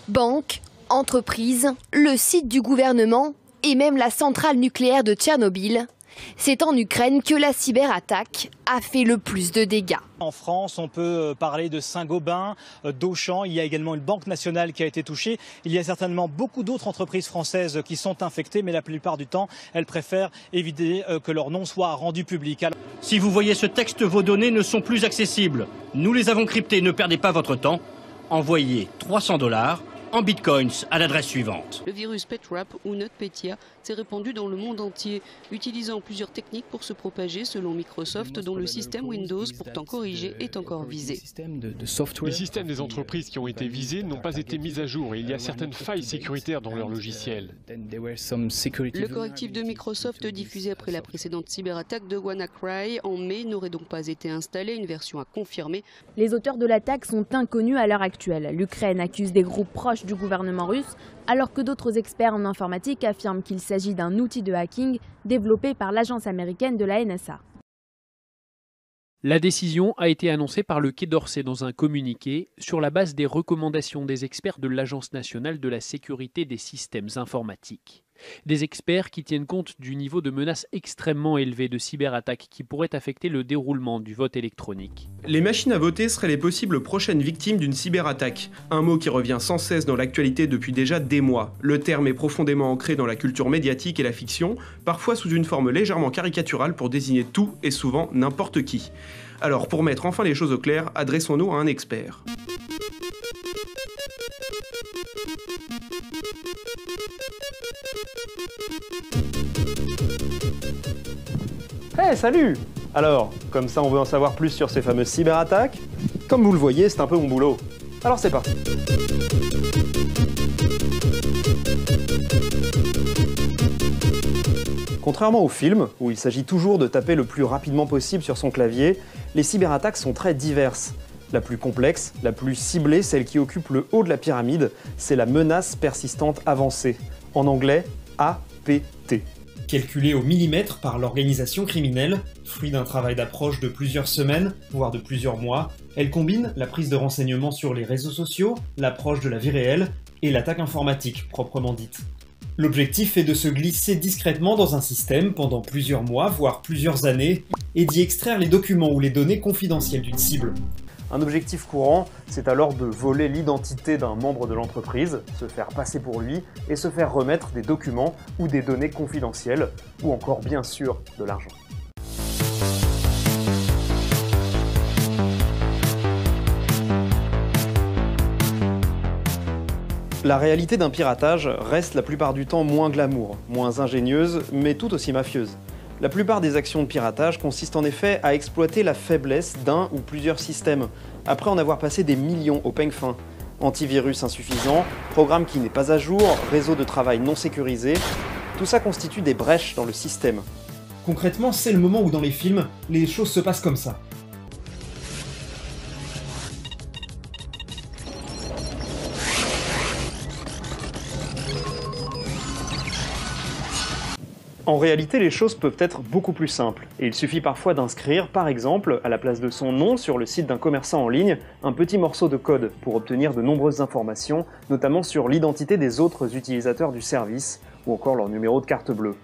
Banques, entreprises, le site du gouvernement et même la centrale nucléaire de Tchernobyl. C'est en Ukraine que la cyberattaque a fait le plus de dégâts. En France, on peut parler de Saint-Gobain, d'Auchan. Il y a également une banque nationale qui a été touchée. Il y a certainement beaucoup d'autres entreprises françaises qui sont infectées, mais la plupart du temps, elles préfèrent éviter que leur nom soit rendu public. Si vous voyez ce texte, vos données ne sont plus accessibles. Nous les avons cryptées. Ne perdez pas votre temps. Envoyez $300 en bitcoins à l'adresse suivante. Le virus PetWrap ou NotPetya s'est répandu dans le monde entier, utilisant plusieurs techniques pour se propager selon Microsoft, dont le système Windows, pourtant corrigé, est encore visé. Les systèmes des entreprises qui ont été visés n'ont pas été mis à jour et il y a certaines failles sécuritaires dans leur logiciel. Le correctif de Microsoft diffusé après la précédente cyberattaque de WannaCry en mai n'aurait donc pas été installé, une version à confirmer. Les auteurs de l'attaque sont inconnus à l'heure actuelle. L'Ukraine accuse des groupes proches du gouvernement russe, alors que d'autres experts en informatique affirment qu'il s'agit d'un outil de hacking développé par l'agence américaine de la NSA. La décision a été annoncée par le Quai d'Orsay dans un communiqué sur la base des recommandations des experts de l'Agence nationale de la sécurité des systèmes informatiques. Des experts qui tiennent compte du niveau de menace extrêmement élevé de cyberattaques qui pourraient affecter le déroulement du vote électronique. Les machines à voter seraient les possibles prochaines victimes d'une cyberattaque. Un mot qui revient sans cesse dans l'actualité depuis déjà des mois. Le terme est profondément ancré dans la culture médiatique et la fiction, parfois sous une forme légèrement caricaturale pour désigner tout et souvent n'importe qui. Alors pour mettre enfin les choses au clair, adressons-nous à un expert. Hey, salut! Alors, comme ça on veut en savoir plus sur ces fameuses cyberattaques? Comme vous le voyez, c'est un peu mon boulot. Alors c'est parti! Contrairement au film, où il s'agit toujours de taper le plus rapidement possible sur son clavier, les cyberattaques sont très diverses. La plus complexe, la plus ciblée, celle qui occupe le haut de la pyramide, c'est la menace persistante avancée. En anglais, APT. Calculée au millimètre par l'organisation criminelle, fruit d'un travail d'approche de plusieurs semaines, voire de plusieurs mois, elle combine la prise de renseignements sur les réseaux sociaux, l'approche de la vie réelle et l'attaque informatique proprement dite. L'objectif est de se glisser discrètement dans un système pendant plusieurs mois, voire plusieurs années, et d'y extraire les documents ou les données confidentielles d'une cible. Un objectif courant, c'est alors de voler l'identité d'un membre de l'entreprise, se faire passer pour lui et se faire remettre des documents ou des données confidentielles, ou encore bien sûr de l'argent. La réalité d'un piratage reste la plupart du temps moins glamour, moins ingénieuse, mais tout aussi mafieuse. La plupart des actions de piratage consistent en effet à exploiter la faiblesse d'un ou plusieurs systèmes, après en avoir passé des millions au peigne fin. Antivirus insuffisant, programme qui n'est pas à jour, réseau de travail non sécurisé, tout ça constitue des brèches dans le système. Concrètement, c'est le moment où dans les films, les choses se passent comme ça. En réalité, les choses peuvent être beaucoup plus simples, et il suffit parfois d'inscrire, par exemple, à la place de son nom sur le site d'un commerçant en ligne, un petit morceau de code pour obtenir de nombreuses informations, notamment sur l'identité des autres utilisateurs du service, ou encore leur numéro de carte bleue.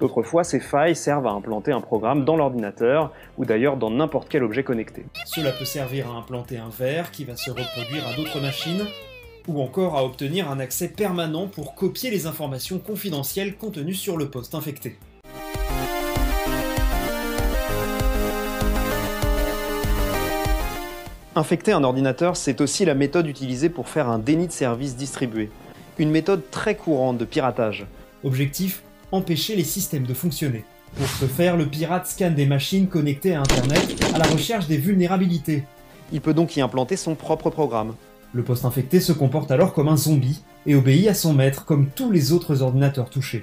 D'autres fois, ces failles servent à implanter un programme dans l'ordinateur, ou d'ailleurs dans n'importe quel objet connecté. Cela peut servir à implanter un verre qui va se reproduire à d'autres machines, ou encore à obtenir un accès permanent pour copier les informations confidentielles contenues sur le poste infecté. Infecter un ordinateur, c'est aussi la méthode utilisée pour faire un déni de service distribué. Une méthode très courante de piratage. Objectif, empêcher les systèmes de fonctionner. Pour ce faire, le pirate scanne des machines connectées à Internet à la recherche des vulnérabilités. Il peut donc y implanter son propre programme. Le poste infecté se comporte alors comme un zombie et obéit à son maître comme tous les autres ordinateurs touchés.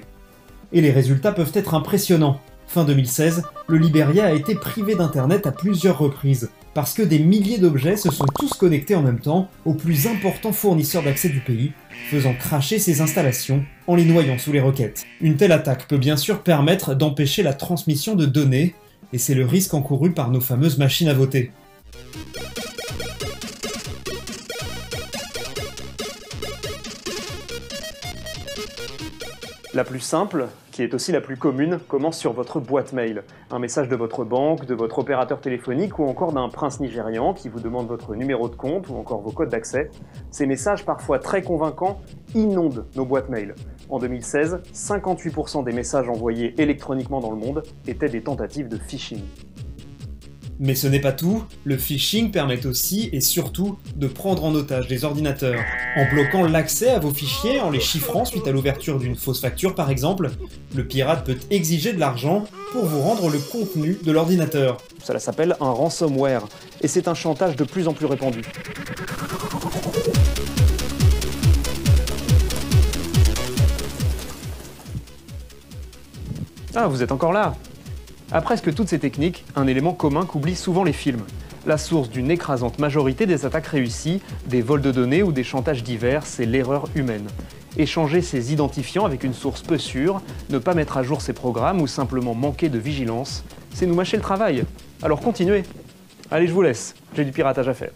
Et les résultats peuvent être impressionnants. Fin 2016, le Liberia a été privé d'internet à plusieurs reprises, parce que des milliers d'objets se sont tous connectés en même temps au plus important fournisseur d'accès du pays, faisant cracher ses installations en les noyant sous les requêtes. Une telle attaque peut bien sûr permettre d'empêcher la transmission de données, et c'est le risque encouru par nos fameuses machines à voter. La plus simple, qui est aussi la plus commune, commence sur votre boîte mail. Un message de votre banque, de votre opérateur téléphonique ou encore d'un prince nigérian qui vous demande votre numéro de compte ou encore vos codes d'accès. Ces messages, parfois très convaincants, inondent nos boîtes mail. En 2016, 58% des messages envoyés électroniquement dans le monde étaient des tentatives de phishing. Mais ce n'est pas tout, le phishing permet aussi et surtout de prendre en otage des ordinateurs. En bloquant l'accès à vos fichiers, en les chiffrant suite à l'ouverture d'une fausse facture par exemple, le pirate peut exiger de l'argent pour vous rendre le contenu de l'ordinateur. Cela s'appelle un ransomware, et c'est un chantage de plus en plus répandu. Ah, vous êtes encore là! À presque toutes ces techniques, un élément commun qu'oublient souvent les films. La source d'une écrasante majorité des attaques réussies, des vols de données ou des chantages divers, c'est l'erreur humaine. Échanger ses identifiants avec une source peu sûre, ne pas mettre à jour ses programmes ou simplement manquer de vigilance, c'est nous mâcher le travail. Alors continuez. Allez, je vous laisse, j'ai du piratage à faire.